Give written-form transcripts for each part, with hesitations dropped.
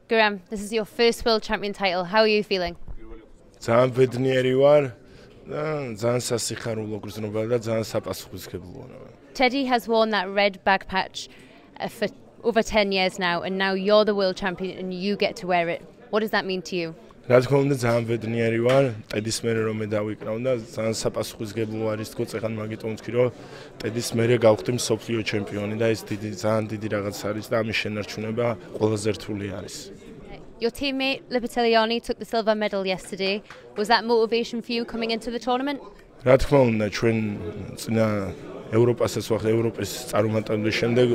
Guram, this is your first world champion title. How are you feeling? ძალიან ბედნიერი ვარ და ძალიან სასიხარულო გრძნობა და ძალიან საპასუხისმგებლო ვარ. Teddy has worn that red bag patch for over 10 years now, and now you're the world champion and you get to wear it. What does that mean to you? რა თქმა უნდა ძალიან ბედნიერი ვარ. ტედის მერე რომ მე დავიკრავ და ძალიან საპასუხისმგებლო არის თქო წეხან მაგიტომ ვთქვი რომ ტედის მერე გავხდი მსოფლიო ჩემპიონი და ეს ძალიან დიდი რაღაც არის და ამის შენარჩუნება ყველაზე რთული არის. Your teammate Lipiteliani took the silver medal yesterday. Was that motivation for you coming into the tournament? რა თქმა უნდა ჩვენ წინა ევროპასაც ვახდე ევროპის წარმატებების შემდეგ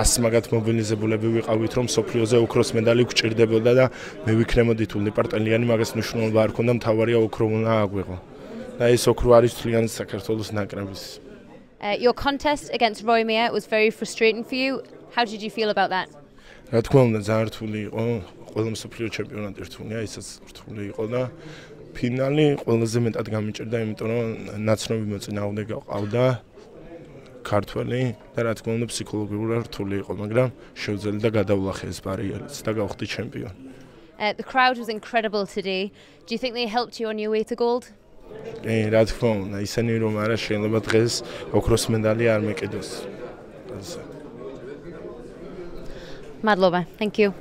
100 მაგათ მობილიზებულები ვიყავით რომ სოფლიოზე ოქროს медаლი გვჭირდებოდა და მე ვიქნებოდი თუ ლიპარტელიანი მაგას მნიშვნელობა არ ქონდა მთავარია ოქრო უნდა აგვეღო და ეს ოქრო არის თლიანი საქართველოს ნაკრების. Your contest against Roy Meyer was very frustrating for you. How did you feel about that? რა თქმა უნდა ძალიან რთული იყო ყველა მსოფლიო ჩემპიონატი რთულია ისაც რთული იყო და ფინალი ყველაზე მეტად გამიჭირდა იმიტომ რომ ნაცნობი მოწინააღმდეგე ყავდა ქართველი და რა თქმა უნდა ფსიქოლოგიურად რთული იყო მაგრამ შევძლი და გადავლახე ეს ბარიერიც და გავხდი ჩემპიონი. The crowd was incredible today. Do you think they helped you on your way to gold? რა თქმა უნდა ისინი რომ არა შეიძლება დღეს ოქროს медаლი არ მეკიდოს. Madlova, thank you.